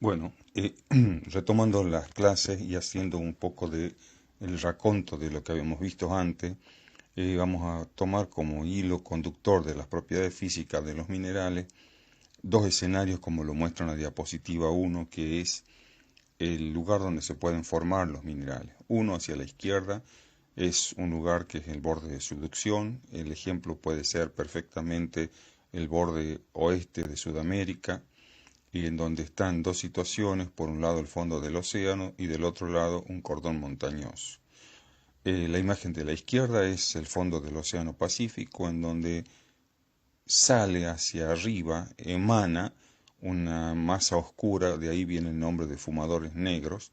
Bueno, retomando las clases y haciendo un poco de el raconto de lo que habíamos visto antes, vamos a tomar como hilo conductor de las propiedades físicas de los minerales dos escenarios como lo muestra en la diapositiva 1, que es el lugar donde se pueden formar los minerales. Uno hacia la izquierda es un lugar que es el borde de subducción. El ejemplo puede ser perfectamente el borde oeste de Sudamérica, y en donde están dos situaciones, por un lado el fondo del océano y del otro lado un cordón montañoso. La imagen de la izquierda es el fondo del océano Pacífico, en donde sale hacia arriba, emana una masa oscura, de ahí viene el nombre de fumadores negros,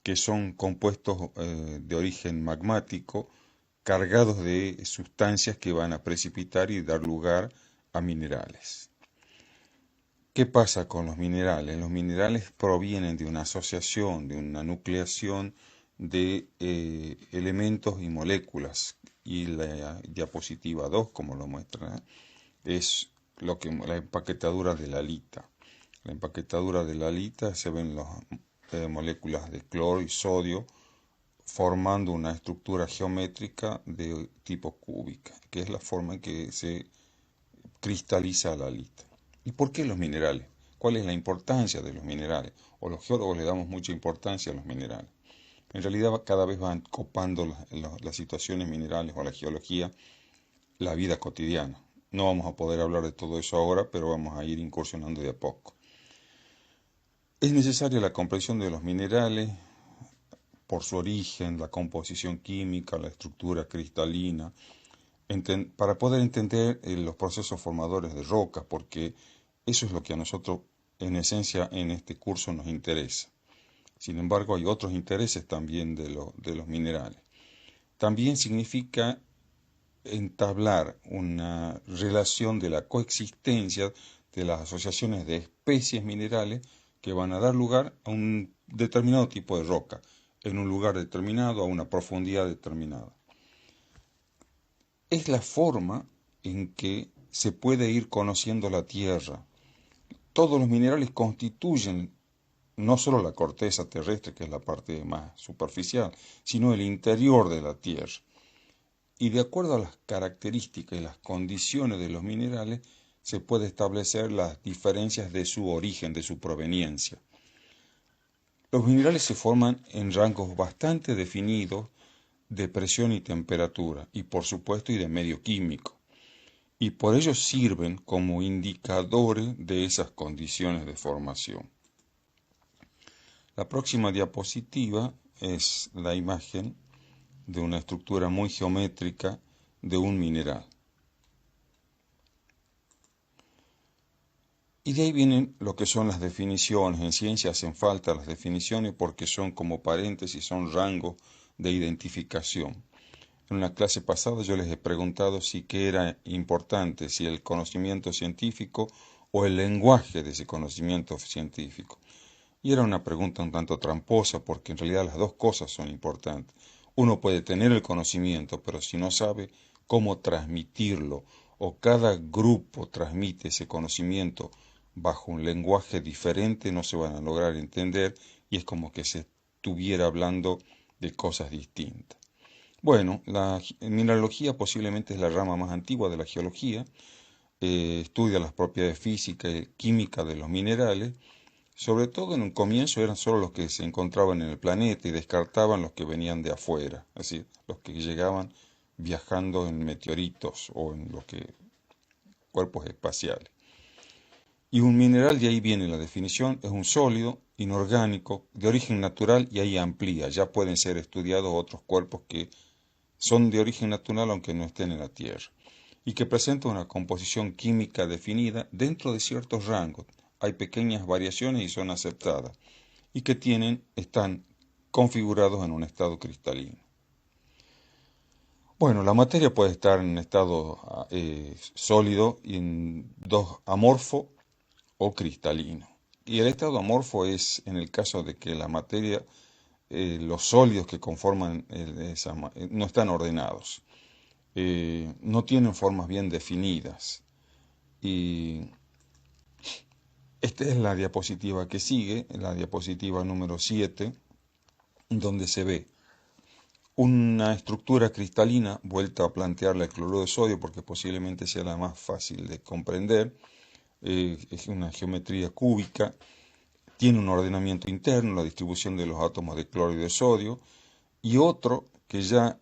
que son compuestos de origen magmático, cargados de sustancias que van a precipitar y dar lugar a minerales. ¿Qué pasa con los minerales? Los minerales provienen de una asociación, de una nucleación de elementos y moléculas. Y la diapositiva 2, como lo muestra, es la empaquetadura de la halita. La empaquetadura de la halita se ven las moléculas de cloro y sodio formando una estructura geométrica de tipo cúbica, que es la forma en que se cristaliza la halita. ¿Y por qué los minerales? ¿Cuál es la importancia de los minerales? O los geólogos le damos mucha importancia a los minerales. En realidad cada vez van copando las situaciones minerales o la geología la vida cotidiana. No vamos a poder hablar de todo eso ahora, pero vamos a ir incursionando de a poco. Es necesaria la comprensión de los minerales por su origen, la composición química, la estructura cristalina, para poder entender los procesos formadores de rocas, porque eso es lo que a nosotros, en esencia, en este curso nos interesa. Sin embargo, hay otros intereses también de los minerales. También significa entablar una relación de la coexistencia de las asociaciones de especies minerales que van a dar lugar a un determinado tipo de roca, en un lugar determinado, a una profundidad determinada. Es la forma en que se puede ir conociendo la Tierra. Todos los minerales constituyen no solo la corteza terrestre, que es la parte más superficial, sino el interior de la Tierra. Y de acuerdo a las características y las condiciones de los minerales, se puede establecer las diferencias de su origen, de su proveniencia. Los minerales se forman en rangos bastante definidos de presión y temperatura, y por supuesto y de medio químico, y por ello sirven como indicadores de esas condiciones de formación. La próxima diapositiva es la imagen de una estructura muy geométrica de un mineral. Y de ahí vienen lo que son las definiciones. En ciencia hacen falta las definiciones porque son como paréntesis, son rangos de identificación. En una clase pasada yo les he preguntado si qué era importante, si el conocimiento científico o el lenguaje de ese conocimiento científico. Y era una pregunta un tanto tramposa porque en realidad las dos cosas son importantes. Uno puede tener el conocimiento, pero si no sabe cómo transmitirlo, o cada grupo transmite ese conocimiento bajo un lenguaje diferente, no se van a lograr entender y es como que se estuviera hablando de cosas distintas. Bueno, la mineralogía posiblemente es la rama más antigua de la geología, estudia las propiedades físicas y químicas de los minerales. Sobre todo en un comienzo eran solo los que se encontraban en el planeta y descartaban los que venían de afuera, es decir, los que llegaban viajando en meteoritos o en los cuerpos espaciales. Y un mineral, de ahí viene la definición, es un sólido, inorgánico, de origen natural y ahí amplía. Ya pueden ser estudiados otros cuerpos que son de origen natural aunque no estén en la Tierra y que presentan una composición química definida dentro de ciertos rangos. Hay pequeñas variaciones y son aceptadas y que están configurados en un estado cristalino. Bueno, la materia puede estar en estado sólido y en dos amorfo o cristalino. Y el estado amorfo es en el caso de que la materia, los sólidos que conforman no están ordenados, no tienen formas bien definidas y Esta es la diapositiva que sigue, la diapositiva número 7, donde se ve una estructura cristalina, vuelta a plantearla el cloruro de sodio porque posiblemente sea la más fácil de comprender. Es una geometría cúbica, tiene un ordenamiento interno, la distribución de los átomos de cloro y de sodio, y otro que ya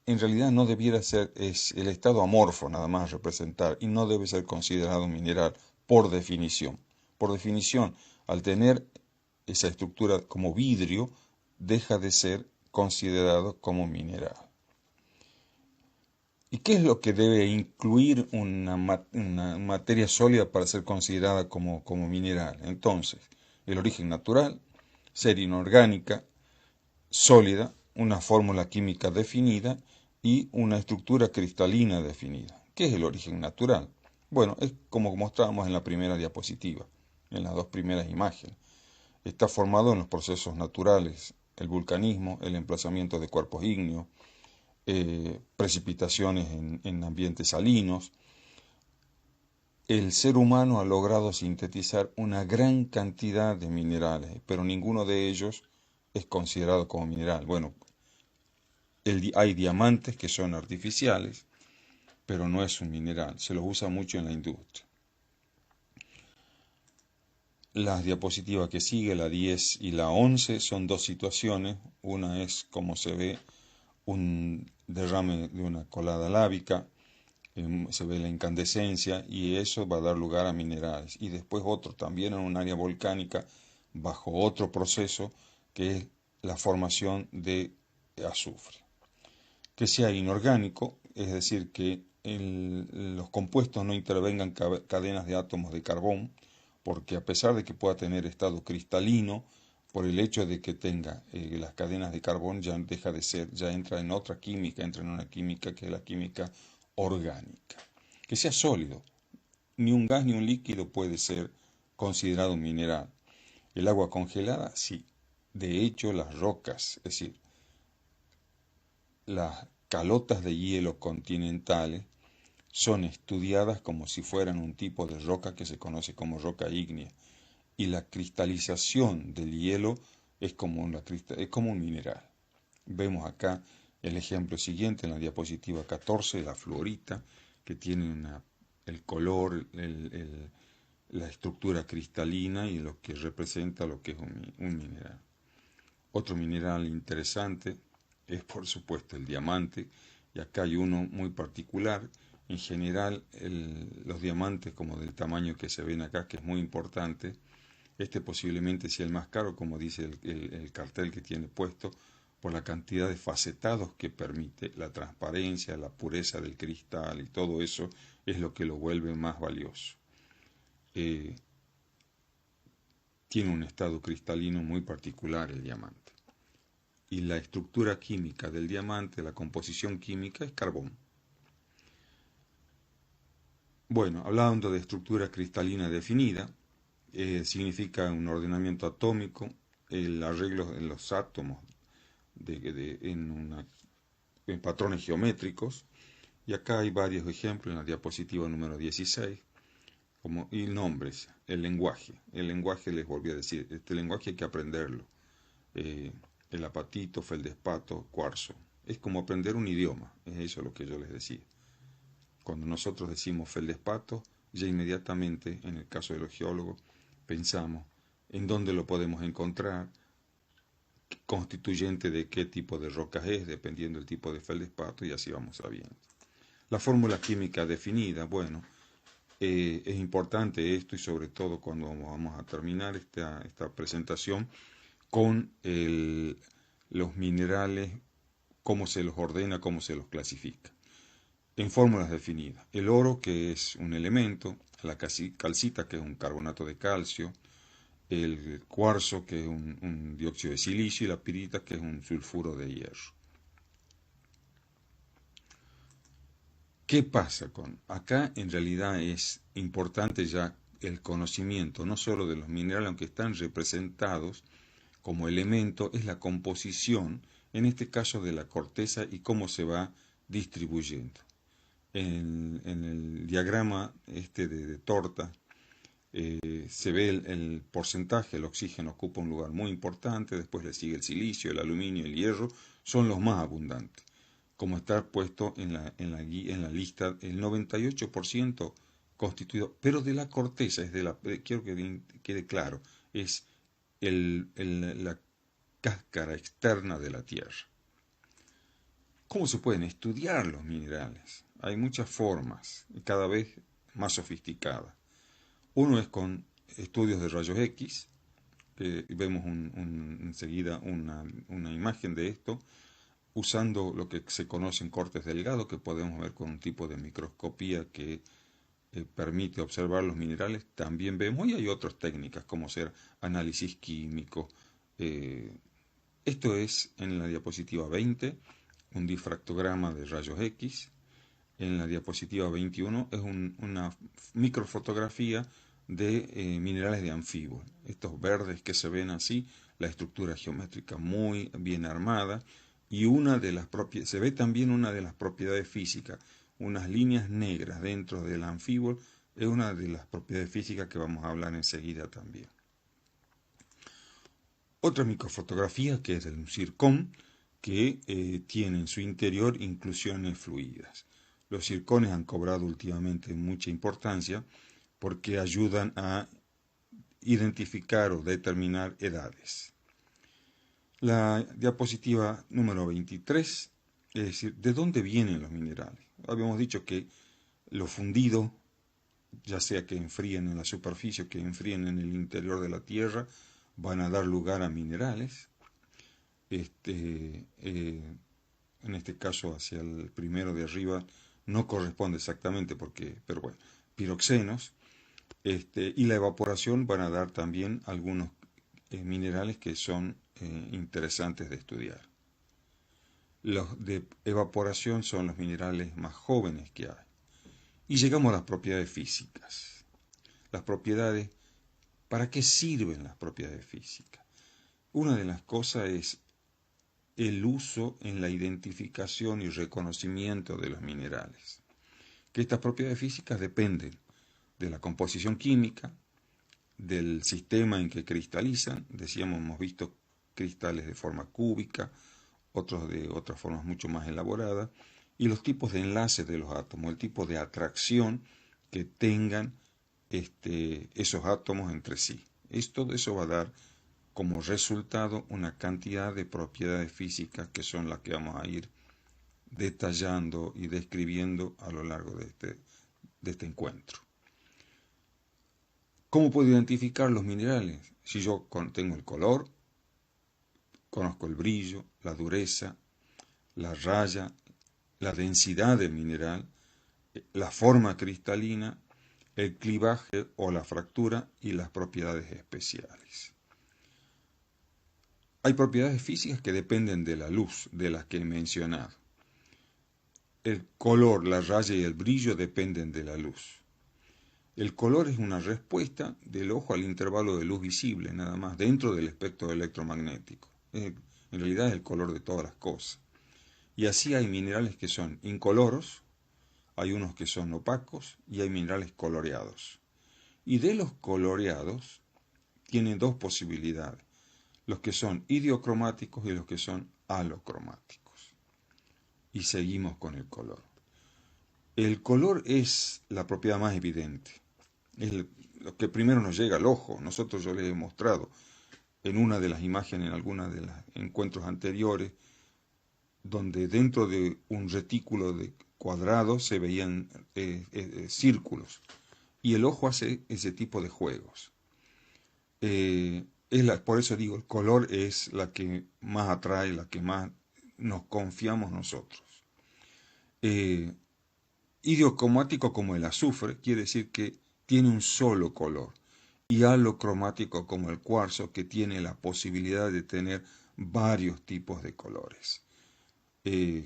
en realidad no debiera ser, es el estado amorfo nada más representar, y no debe ser considerado mineral por definición. Por definición, al tener esa estructura como vidrio, deja de ser considerado como mineral. ¿Y qué es lo que debe incluir una materia sólida para ser considerada como mineral? Entonces, el origen natural, ser inorgánica, sólida, una fórmula química definida y una estructura cristalina definida. ¿Qué es el origen natural? Bueno, es como mostrábamos en la primera diapositiva, en las dos primeras imágenes. Está formado en los procesos naturales, el vulcanismo, el emplazamiento de cuerpos ígneos, precipitaciones en ambientes salinos. El ser humano ha logrado sintetizar una gran cantidad de minerales, pero ninguno de ellos es considerado como mineral. Bueno, hay diamantes que son artificiales, pero no es un mineral, se los usa mucho en la industria. Las diapositivas que sigue, la 10 y la 11, son dos situaciones. Una es como se ve un derrame de una colada lábica, se ve la incandescencia y eso va a dar lugar a minerales. Y después otro también en un área volcánica bajo otro proceso que es la formación de azufre. Que sea inorgánico, es decir, que los compuestos no intervengan cadenas de átomos de carbón, porque a pesar de que pueda tener estado cristalino, por el hecho de que tenga las cadenas de carbón ya deja de ser, ya entra en otra química, entra en una química que es la química orgánica. Que sea sólido, ni un gas ni un líquido puede ser considerado un mineral. El agua congelada, sí. De hecho, las rocas, es decir, las calotas de hielo continentales son estudiadas como si fueran un tipo de roca que se conoce como roca ígnea, y la cristalización del hielo es como un mineral. Vemos acá el ejemplo siguiente en la diapositiva 14, la fluorita, que tiene el color, la estructura cristalina y lo que representa lo que es un mineral. Otro mineral interesante es por supuesto el diamante, y acá hay uno muy particular. En general los diamantes como del tamaño que se ven acá, que es muy importante, este posiblemente sea el más caro, como dice el cartel que tiene puesto, por la cantidad de facetados que permite, la transparencia, la pureza del cristal y todo eso es lo que lo vuelve más valioso. Tiene un estado cristalino muy particular el diamante. Y la estructura química del diamante, la composición química es carbón. Bueno, hablando de estructura cristalina definida, significa un ordenamiento atómico, el arreglo de los átomos en patrones geométricos, y acá hay varios ejemplos en la diapositiva número 16, y nombres, el lenguaje. El lenguaje, les volví a decir, este lenguaje hay que aprenderlo. El apatito, feldespato, cuarzo. Es como aprender un idioma, es eso lo que yo les decía. Cuando nosotros decimos feldespato, ya inmediatamente, en el caso de los geólogos, pensamos en dónde lo podemos encontrar, constituyente de qué tipo de rocas es, dependiendo del tipo de feldespato, y así vamos sabiendo. La fórmula química definida, bueno, es importante esto, y sobre todo cuando vamos a terminar esta presentación con los minerales, cómo se los ordena, cómo se los clasifica. En fórmulas definidas, el oro, que es un elemento, la calcita, que es un carbonato de calcio, el cuarzo, que es un dióxido de silicio, y la pirita, que es un sulfuro de hierro. ¿Qué pasa con? Acá en realidad es importante ya el conocimiento, no solo de los minerales, aunque están representados como elemento, es la composición, en este caso de la corteza, y cómo se va distribuyendo. En el diagrama de torta Se ve el porcentaje, el oxígeno ocupa un lugar muy importante, después le sigue el silicio, el aluminio, el hierro, son los más abundantes. Como está puesto en la lista, el 98% constituido, pero de la corteza, quiero que quede claro, es la cáscara externa de la Tierra. ¿Cómo se pueden estudiar los minerales? Hay muchas formas, y cada vez más sofisticadas. Uno es con estudios de rayos X, que vemos enseguida una imagen de esto, usando lo que se conocen cortes delgados, que podemos ver con un tipo de microscopía que permite observar los minerales. También vemos, y hay otras técnicas como ser análisis químico. Eh, Esto es en la diapositiva 20, un difractograma de rayos X. En la diapositiva 21 es una microfotografía de minerales de anfibio. Estos verdes que se ven así, la estructura geométrica muy bien armada, y se ve también una de las propiedades físicas, unas líneas negras dentro del anfibio, es una de las propiedades físicas que vamos a hablar enseguida también. Otra microfotografía que es de un zircón, que tiene en su interior inclusiones fluidas. Los zircones han cobrado últimamente mucha importancia porque ayudan a identificar o determinar edades. La diapositiva número 23, es decir, ¿de dónde vienen los minerales? Habíamos dicho que lo fundido, ya sea que enfríen en la superficie o que enfríen en el interior de la Tierra, van a dar lugar a minerales. En este caso, hacia el primero de arriba, no corresponde exactamente pero bueno, piroxenos. Y la evaporación van a dar también algunos minerales que son interesantes de estudiar. Los de evaporación son los minerales más jóvenes que hay. Y llegamos a las propiedades físicas. Las propiedades, ¿para qué sirven las propiedades físicas? Una de las cosas es el uso en la identificación y reconocimiento de los minerales. Que estas propiedades físicas dependen de la composición química, del sistema en que cristalizan. Decíamos, hemos visto cristales de forma cúbica, otros de otras formas mucho más elaboradas, y los tipos de enlaces de los átomos, el tipo de atracción que tengan esos átomos entre sí. Todo eso va a dar como resultado una cantidad de propiedades físicas que son las que vamos a ir detallando y describiendo a lo largo de este encuentro. ¿Cómo puedo identificar los minerales? Si yo tengo el color, conozco el brillo, la dureza, la raya, la densidad del mineral, la forma cristalina, el clivaje o la fractura y las propiedades especiales. Hay propiedades físicas que dependen de la luz, de las que he mencionado. El color, la raya y el brillo dependen de la luz. El color es una respuesta del ojo al intervalo de luz visible, nada más, dentro del espectro electromagnético. En realidad es el color de todas las cosas. Y así hay minerales que son incoloros, hay unos que son opacos y hay minerales coloreados. Y de los coloreados tienen dos posibilidades, los que son idiocromáticos y los que son alocromáticos. Y seguimos con el color. El color es la propiedad más evidente. Es lo que primero nos llega al ojo. Yo les he mostrado en una de las imágenes, en algunos de los encuentros anteriores, donde dentro de un retículo de cuadrados se veían círculos. Y el ojo hace ese tipo de juegos. Por eso digo, el color es la que más atrae, la que más nos confiamos nosotros. Idiocromático como el azufre, quiere decir que tiene un solo color. Y alocromático como el cuarzo, que tiene la posibilidad de tener varios tipos de colores.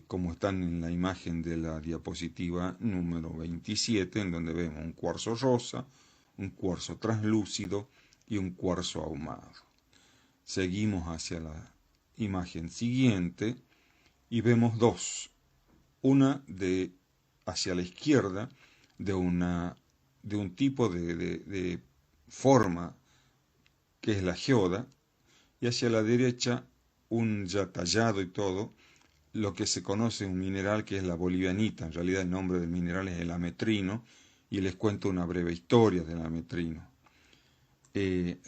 Como están en la imagen de la diapositiva número 27, en donde vemos un cuarzo rosa, un cuarzo translúcido y un cuarzo ahumado. Seguimos hacia la imagen siguiente y vemos dos. Una hacia la izquierda de un tipo de forma que es la geoda, y hacia la derecha un ya tallado y todo, lo que se conoce un mineral que es la bolivianita. En realidad el nombre del mineral es el ametrino, y les cuento una breve historia del ametrino.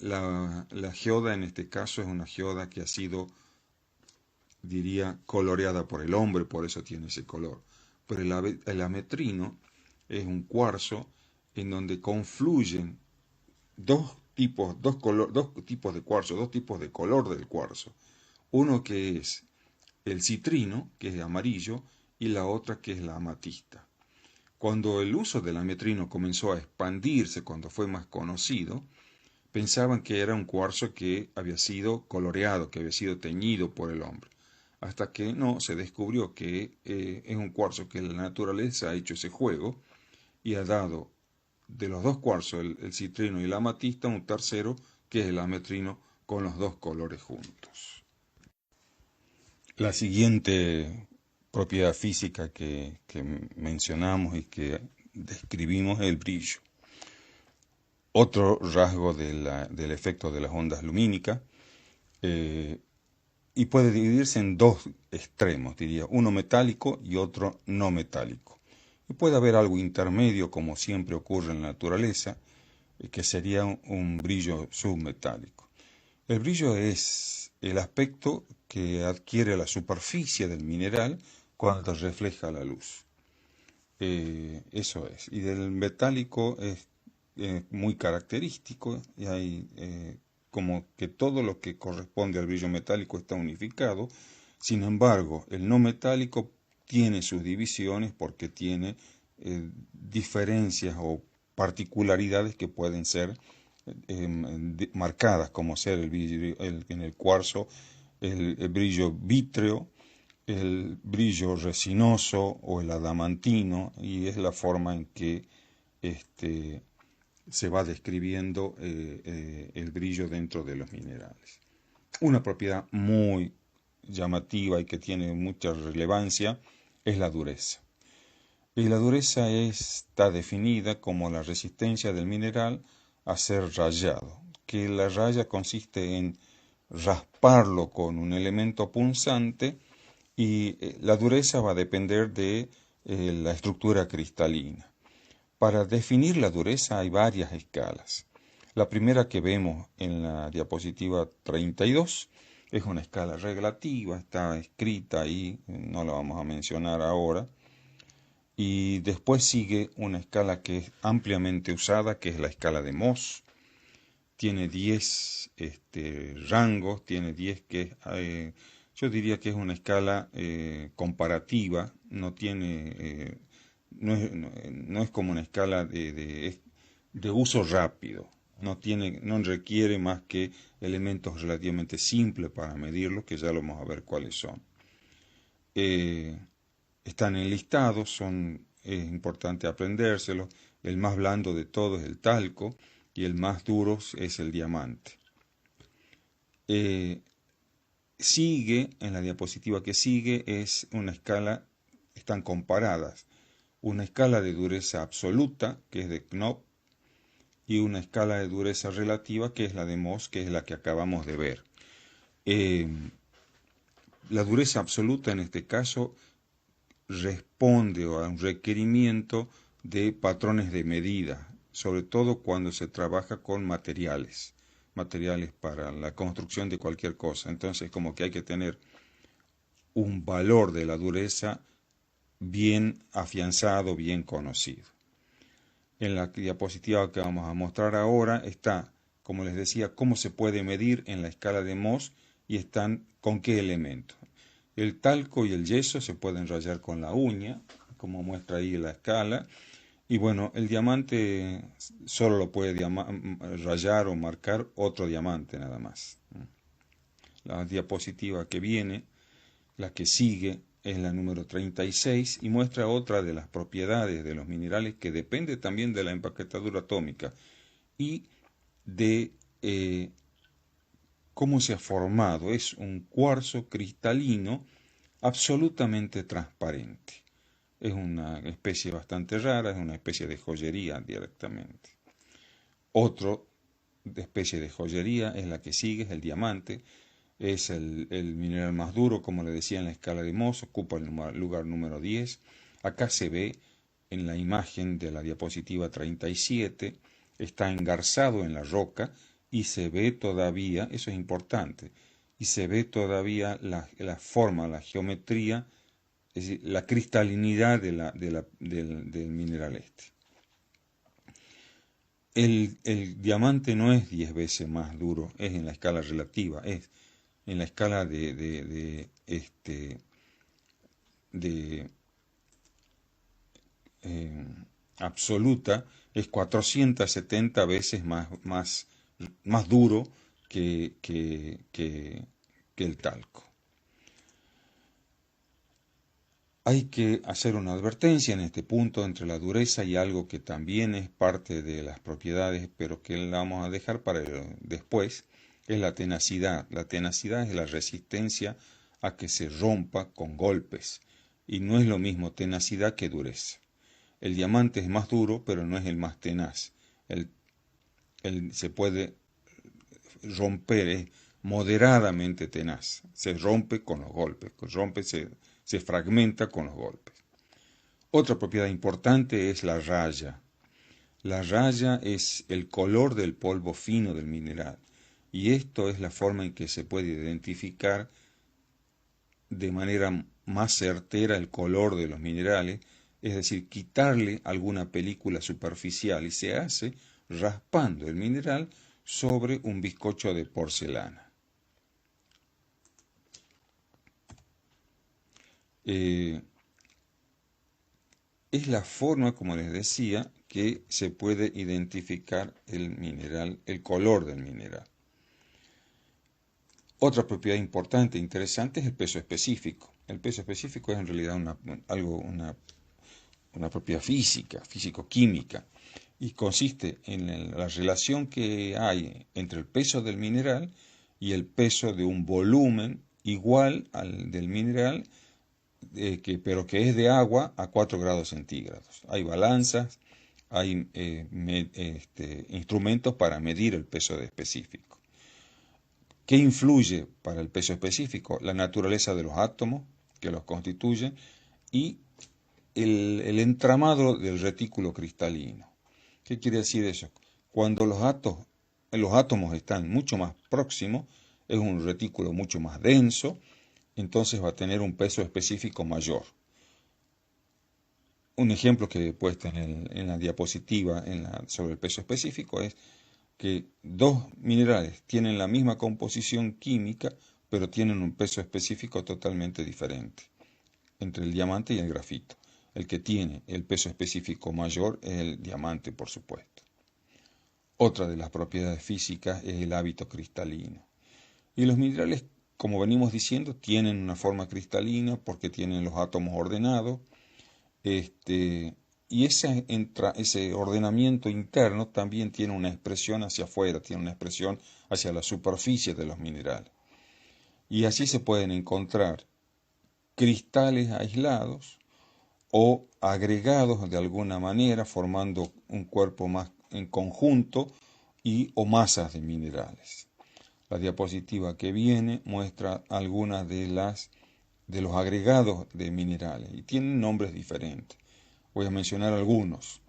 La geoda en este caso es una geoda que ha sido, diría, coloreada por el hombre, por eso tiene ese color. Pero el ametrino es un cuarzo en donde confluyen dos tipos de cuarzo, dos tipos de color del cuarzo. Uno que es el citrino, que es amarillo, y la otra que es la amatista. Cuando el uso del ametrino comenzó a expandirse, cuando fue más conocido, pensaban que era un cuarzo que había sido coloreado, que había sido teñido por el hombre. Hasta que no, se descubrió que es un cuarzo que la naturaleza ha hecho ese juego y ha dado de los dos cuarzos, el citrino y la amatista, un tercero que es el ametrino con los dos colores juntos. La siguiente propiedad física que mencionamos y que describimos es el brillo. Otro rasgo del efecto de las ondas lumínicas, y puede dividirse en dos extremos, diría, uno metálico y otro no metálico. Y puede haber algo intermedio, como siempre ocurre en la naturaleza, que sería un brillo submetálico. El brillo es el aspecto que adquiere la superficie del mineral cuando refleja la luz. Eso es. Y del metálico es muy característico, y hay como que todo lo que corresponde al brillo metálico está unificado. Sin embargo, el no metálico tiene sus divisiones porque tiene diferencias o particularidades que pueden ser marcadas, como ser en el cuarzo el brillo vítreo, el brillo resinoso o el adamantino, y es la forma en que este, se va describiendo el brillo dentro de los minerales. Una propiedad muy llamativa y que tiene mucha relevancia es la dureza. Y la dureza está definida como la resistencia del mineral a ser rayado, que la raya consiste en rasparlo con un elemento punzante, y la dureza va a depender de la estructura cristalina. Para definir la dureza hay varias escalas. La primera que vemos en la diapositiva 32 es una escala relativa, está escrita ahí, no la vamos a mencionar ahora. Y después sigue una escala que es ampliamente usada, que es la escala de Mohs. Tiene 10 rangos, tiene 10 yo diría que es una escala comparativa, no es como una escala de uso rápido, no requiere más que elementos relativamente simples para medirlo, que ya lo vamos a ver cuáles son. Están enlistados, es importante aprendérselo. El más blando de todos es el talco y el más duro es el diamante. En la diapositiva que sigue es una escala, están comparadas, una escala de dureza absoluta, que es de Knopp, y una escala de dureza relativa, que es la de Mohs, que es la que acabamos de ver. La dureza absoluta en este caso responde a un requerimiento de patrones de medida, sobre todo cuando se trabaja con materiales para la construcción de cualquier cosa. Entonces, como que hay que tener un valor de la dureza bien afianzado, bien conocido. En la diapositiva que vamos a mostrar ahora está, como les decía, cómo se puede medir en la escala de Mohs y están con qué elementos. El talco y el yeso se pueden rayar con la uña, como muestra ahí la escala. Y bueno, el diamante solo lo puede rayar o marcar otro diamante nada más. La diapositiva que viene, la que sigue, es la número 36 y muestra otra de las propiedades de los minerales que depende también de la empaquetadura atómica y de cómo se ha formado. Es un cuarzo cristalino absolutamente transparente. Es una especie bastante rara, es una especie de joyería directamente. Otro especie de joyería es la que sigue, es el diamante. Es el mineral más duro, como le decía en la escala de Mohs, ocupa el lugar número 10. Acá se ve en la imagen de la diapositiva 37, está engarzado en la roca y se ve todavía, eso es importante, y se ve todavía la forma, la geometría, es decir, la cristalinidad del mineral este. El diamante no es 10 veces más duro, es en la escala relativa, es en la escala de absoluta, es 470 veces más duro que el talco. Hay que hacer una advertencia en este punto entre la dureza y algo que también es parte de las propiedades, pero que la vamos a dejar para después, es la tenacidad. La tenacidad es la resistencia a que se rompa con golpes, y no es lo mismo tenacidad que dureza. El diamante es más duro, pero no es el más tenaz. Se puede romper, es moderadamente tenaz. Se rompe con los golpes, se fragmenta con los golpes. Otra propiedad importante es la raya. La raya es el color del polvo fino del mineral, y esto es la forma en que se puede identificar de manera más certera el color de los minerales, es decir, quitarle alguna película superficial, y se hace raspando el mineral sobre un bizcocho de porcelana. Es la forma, como les decía, que se puede identificar el mineral, el color del mineral. Otra propiedad importante e interesante es el peso específico. El peso específico es en realidad una propiedad física, físico-química, y consiste en la relación que hay entre el peso del mineral y el peso de un volumen igual al del mineral, pero que es de agua a 4 grados centígrados. Hay balanzas, hay instrumentos para medir el peso específico. ¿Qué influye para el peso específico? La naturaleza de los átomos que los constituyen y el entramado del retículo cristalino. ¿Qué quiere decir eso? Cuando los átomos están mucho más próximos, es un retículo mucho más denso, entonces va a tener un peso específico mayor. Un ejemplo que he puesto en la diapositiva sobre el peso específico es que dos minerales tienen la misma composición química, pero tienen un peso específico totalmente diferente, entre el diamante y el grafito. El que tiene el peso específico mayor es el diamante, por supuesto. Otra de las propiedades físicas es el hábito cristalino. Y los minerales, como venimos diciendo, tienen una forma cristalina porque tienen los átomos ordenados, y ese ordenamiento interno también tiene una expresión hacia afuera, tiene una expresión hacia la superficie de los minerales. Y así se pueden encontrar cristales aislados o agregados de alguna manera, formando un cuerpo más en conjunto o masas de minerales. La diapositiva que viene muestra algunas de los agregados de minerales y tienen nombres diferentes. Voy a mencionar algunos.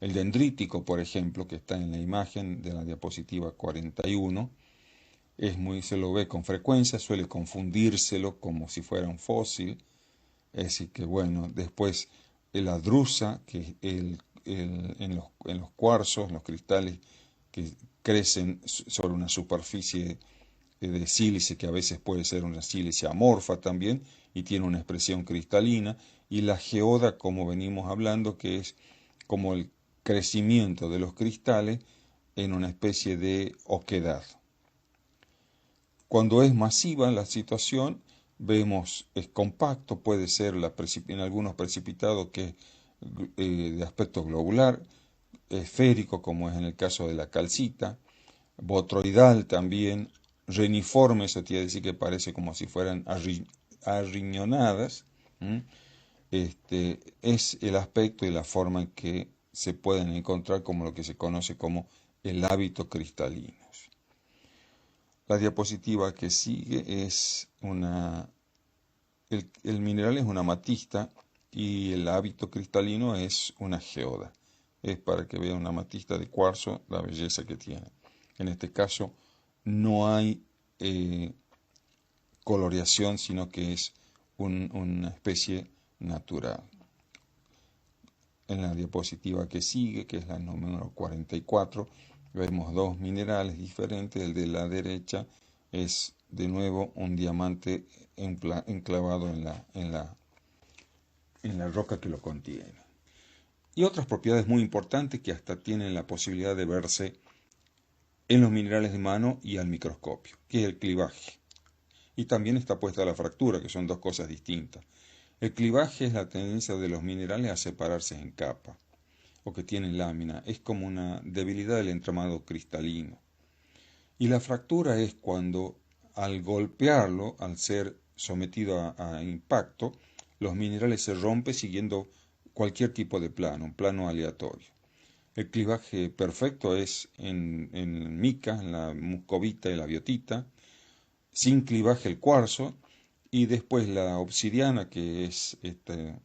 El dendrítico, por ejemplo, que está en la imagen de la diapositiva 41, se lo ve con frecuencia, suele confundírselo como si fuera un fósil. Es decir, que bueno, después la drusa, que en los cuarzos, los cristales que crecen sobre una superficie de sílice, que a veces puede ser una sílice amorfa también, y tiene una expresión cristalina, y la geoda, como venimos hablando, que es como el crecimiento de los cristales en una especie de oquedad. Cuando es masiva la situación, vemos, es compacto, puede ser en algunos precipitados que es de aspecto globular, esférico, como es en el caso de la calcita, botroidal también, reniforme, eso quiere decir que parece como si fueran arriñonadas. Es el aspecto y la forma en que se pueden encontrar como lo que se conoce como el hábito cristalino. La diapositiva que sigue es el mineral es una amatista y el hábito cristalino es una geoda. Es para que vean una amatista de cuarzo, la belleza que tiene. En este caso no hay coloreación, sino que es una especie natural. En la diapositiva que sigue, que es la número 44, vemos dos minerales diferentes. El de la derecha es de nuevo un diamante enclavado en la roca que lo contiene. Y otras propiedades muy importantes que hasta tienen la posibilidad de verse en los minerales de mano y al microscopio, que es el clivaje. Y también está puesta la fractura, que son dos cosas distintas. El clivaje es la tendencia de los minerales a separarse en capa, o que tienen lámina. Es como una debilidad del entramado cristalino. Y la fractura es cuando, al golpearlo, al ser sometido a impacto, los minerales se rompen siguiendo cualquier tipo de plano, un plano aleatorio. El clivaje perfecto es en mica, en la muscovita y la biotita, sin clivaje el cuarzo, y después la obsidiana, que es esta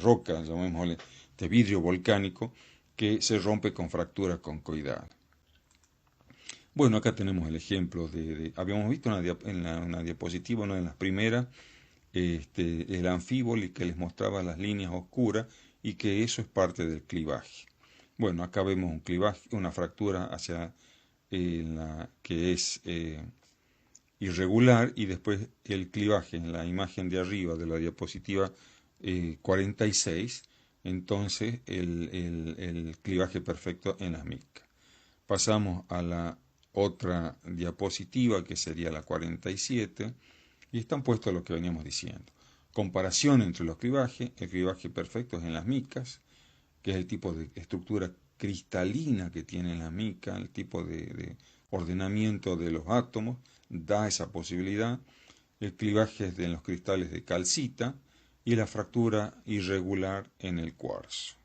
roca, llamémosle, de vidrio volcánico, que se rompe con fractura concoidal. Bueno, acá tenemos el ejemplo habíamos visto una diapositiva, una de las primeras, el anfíbol, que les mostraba las líneas oscuras y que eso es parte del clivaje. Bueno, acá vemos un clivaje, una fractura hacia que es irregular, y después el clivaje en la imagen de arriba de la diapositiva 46, entonces el clivaje perfecto en las micas. Pasamos a la otra diapositiva, que sería la 47, y están puestos lo que veníamos diciendo. Comparación entre los clivajes. El clivaje perfecto es en las micas, que es el tipo de estructura cristalina que tiene la mica, el tipo de ordenamiento de los átomos, da esa posibilidad. El clivaje es en los cristales de calcita y la fractura irregular en el cuarzo.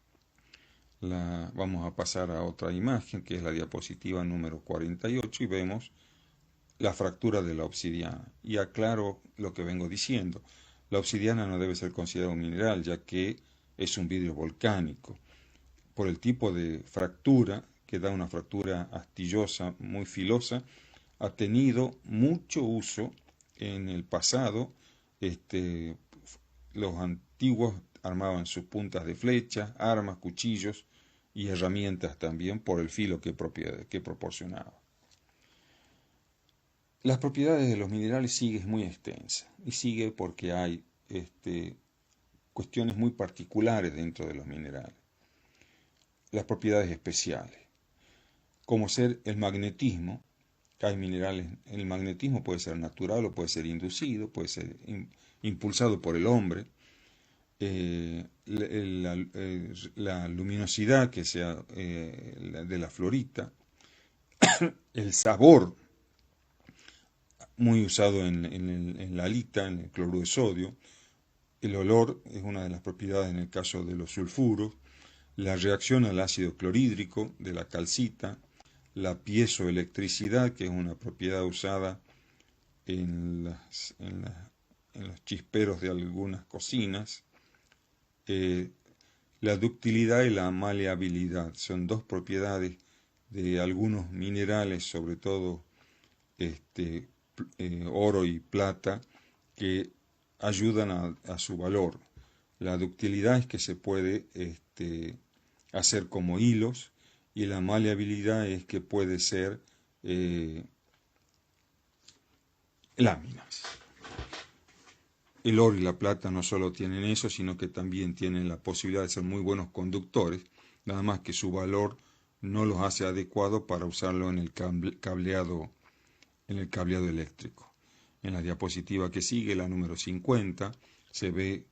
Vamos a pasar a otra imagen, que es la diapositiva número 48, y vemos la fractura de la obsidiana. Y aclaro lo que vengo diciendo. La obsidiana no debe ser considerada un mineral, ya que es un vidrio volcánico. Por el tipo de fractura, que da una fractura astillosa, muy filosa, ha tenido mucho uso en el pasado. Los antiguos armaban sus puntas de flecha, armas, cuchillos y herramientas también por el filo que proporcionaba. Las propiedades de los minerales siguen muy extensas, y sigue porque hay cuestiones muy particulares dentro de los minerales. Las propiedades especiales, como ser el magnetismo. Hay minerales, el magnetismo puede ser natural o puede ser inducido, puede ser impulsado por el hombre. La luminosidad, que sea de la fluorita. El sabor, muy usado en la halita, en el cloruro de sodio. El olor es una de las propiedades en el caso de los sulfuros. La reacción al ácido clorhídrico de la calcita. La piezoelectricidad, que es una propiedad usada en los chisperos de algunas cocinas. La ductilidad y la maleabilidad son dos propiedades de algunos minerales, sobre todo oro y plata, que ayudan a su valor. La ductilidad es que se puede hacer como hilos, y la maleabilidad es que puede ser láminas. El oro y la plata no solo tienen eso, sino que también tienen la posibilidad de ser muy buenos conductores, nada más que su valor no los hace adecuado para usarlo en el cableado eléctrico. En la diapositiva que sigue, la número 50, se ve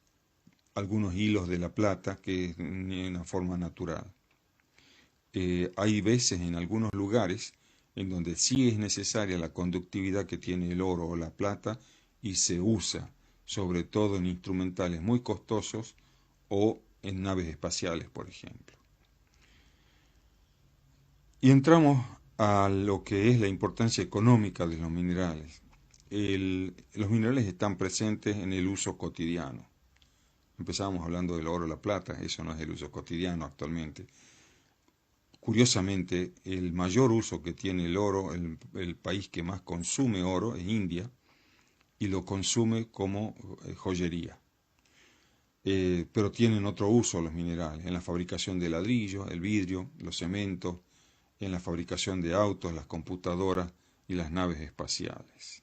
algunos hilos de la plata, que es de una forma natural. Hay veces en algunos lugares en donde sí es necesaria la conductividad que tiene el oro o la plata, y se usa, sobre todo en instrumentales muy costosos o en naves espaciales, por ejemplo. Y entramos a lo que es la importancia económica de los minerales. Los minerales están presentes en el uso cotidiano. Empezábamos hablando del oro y la plata, eso no es el uso cotidiano actualmente. Curiosamente, el mayor uso que tiene el oro, el país que más consume oro es India, y lo consume como joyería. Pero tienen otro uso los minerales, en la fabricación de ladrillos, el vidrio, los cementos, en la fabricación de autos, las computadoras y las naves espaciales.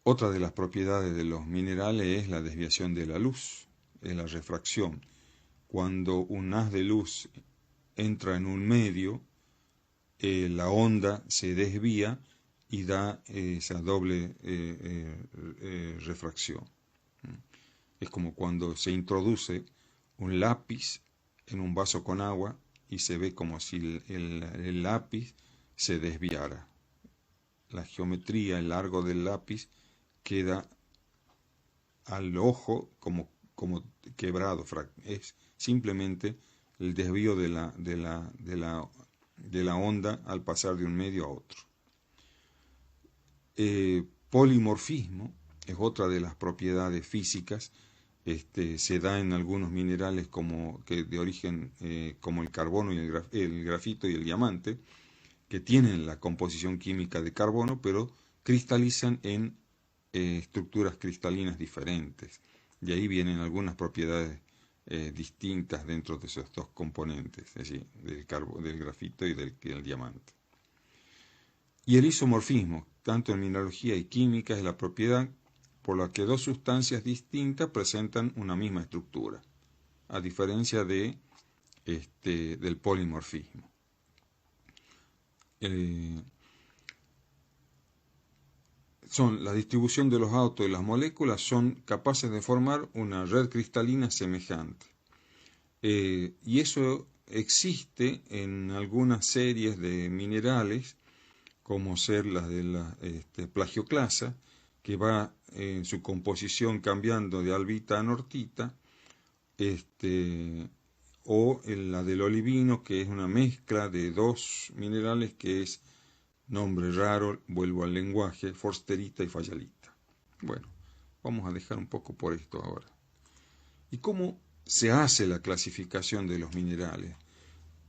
Otra de las propiedades de los minerales es la desviación de la luz, es la refracción. Cuando un haz de luz entra en un medio, la onda se desvía y da esa doble refracción. Es como cuando se introduce un lápiz en un vaso con agua y se ve como si el lápiz se desviara. La geometría, el largo del lápiz queda al ojo como quebrado. Es simplemente el desvío de la onda al pasar de un medio a otro. Polimorfismo es otra de las propiedades físicas. Se da en algunos minerales de origen como el carbono y el grafito y el diamante, que tienen la composición química de carbono, pero cristalizan en estructuras cristalinas diferentes. De ahí vienen algunas propiedades distintas dentro de esos dos componentes, es decir, del grafito y del diamante. Y el isomorfismo, tanto en mineralogía y química, es la propiedad por la que dos sustancias distintas presentan una misma estructura, a diferencia del polimorfismo. La distribución de los átomos y las moléculas son capaces de formar una red cristalina semejante. Y eso existe en algunas series de minerales, como ser las de la plagioclasa, que va en su composición cambiando de albita a nortita, o la del olivino, que es una mezcla de dos minerales que es nombre raro, vuelvo al lenguaje, forsterita y fayalita. Bueno, vamos a dejar un poco por esto ahora. ¿Y cómo se hace la clasificación de los minerales?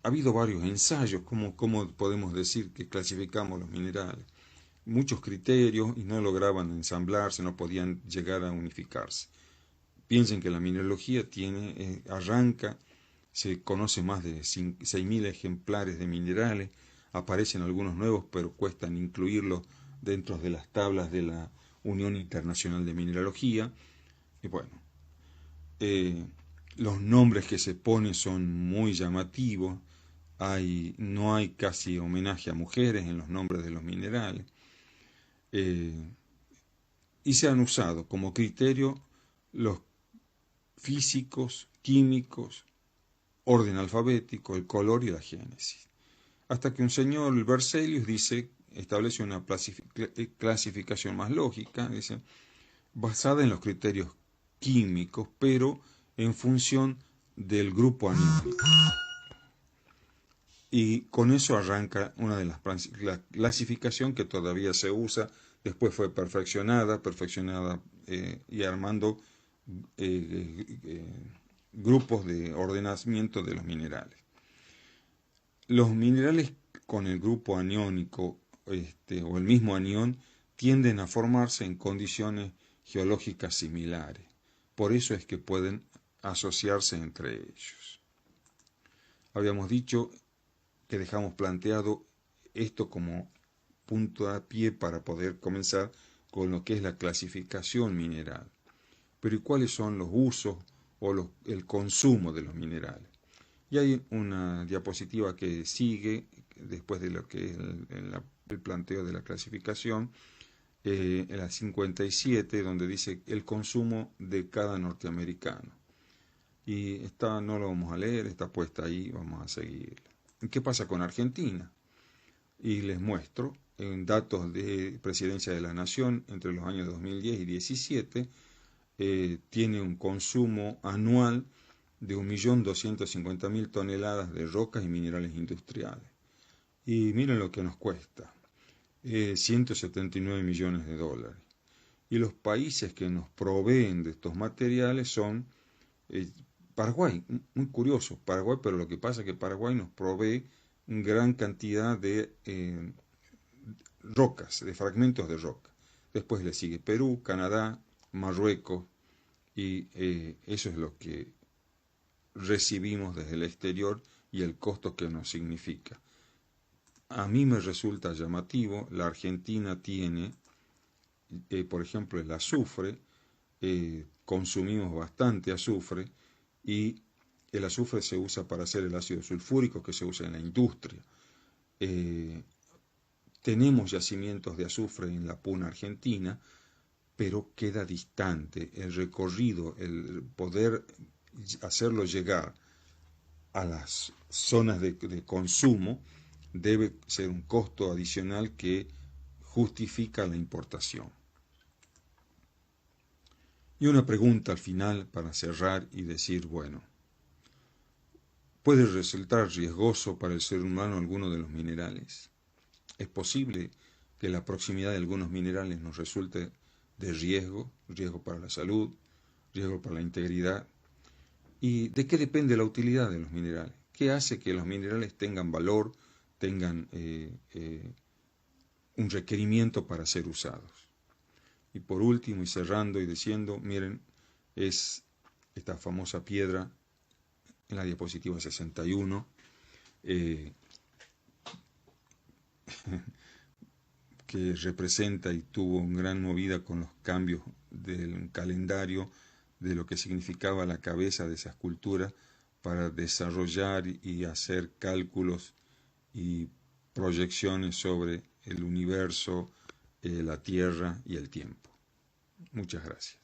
Ha habido varios ensayos, ¿cómo podemos decir que clasificamos los minerales? Muchos criterios y no lograban ensamblarse, no podían llegar a unificarse. Piensen que la mineralogía arranca, se conoce más de 6.000 ejemplares de minerales, aparecen algunos nuevos, pero cuestan incluirlos dentro de las tablas de la Unión Internacional de Mineralogía. Y bueno, los nombres que se ponen son muy llamativos, no hay casi homenaje a mujeres en los nombres de los minerales. Y se han usado como criterio los físicos, químicos, orden alfabético, el color y la génesis. Hasta que un señor, Berzelius, establece una clasificación más lógica, basada en los criterios químicos, pero en función del grupo aniónico. Y con eso arranca una de la clasificación que todavía se usa, después fue perfeccionada y armando grupos de ordenamiento de los minerales. Los minerales con el grupo aniónico o el mismo anión tienden a formarse en condiciones geológicas similares. Por eso es que pueden asociarse entre ellos. Habíamos dicho que dejamos planteado esto como punto a pie para poder comenzar con lo que es la clasificación mineral. Pero ¿y cuáles son los usos o el consumo de los minerales? Y hay una diapositiva que sigue después de lo que es el planteo de la clasificación, en la 57, donde dice el consumo de cada norteamericano. Y no lo vamos a leer, está puesta ahí, vamos a seguirla. ¿Qué pasa con Argentina? Y les muestro en datos de Presidencia de la Nación entre los años 2010 y 2017, tiene un consumo anual de 1.250.000 toneladas de rocas y minerales industriales. Y miren lo que nos cuesta, 179 millones de dólares. Y los países que nos proveen de estos materiales son eh, Paraguay, muy curioso, Paraguay, pero lo que pasa es que Paraguay nos provee gran cantidad de rocas, de fragmentos de roca. Después le sigue Perú, Canadá, Marruecos, y eso es lo que recibimos desde el exterior y el costo que nos significa. A mí me resulta llamativo, la Argentina tiene, por ejemplo, el azufre, consumimos bastante azufre y el azufre se usa para hacer el ácido sulfúrico que se usa en la industria. Eh, Tenemos yacimientos de azufre en la Puna Argentina, pero queda distante el recorrido, el poder hacerlo llegar a las zonas de consumo debe ser un costo adicional que justifica la importación. Y una pregunta al final para cerrar y decir, bueno, ¿puede resultar riesgoso para el ser humano alguno de los minerales? ¿Es posible que la proximidad de algunos minerales nos resulte de riesgo para la salud, riesgo para la integridad? ¿Y de qué depende la utilidad de los minerales? ¿Qué hace que los minerales tengan valor, tengan un requerimiento para ser usados? Y por último, y cerrando y diciendo, miren, es esta famosa piedra en la diapositiva 61, que representa y tuvo una gran movida con los cambios del calendario, de lo que significaba la cabeza de esa escultura para desarrollar y hacer cálculos y proyecciones sobre el universo, la Tierra y el tiempo. Muchas gracias.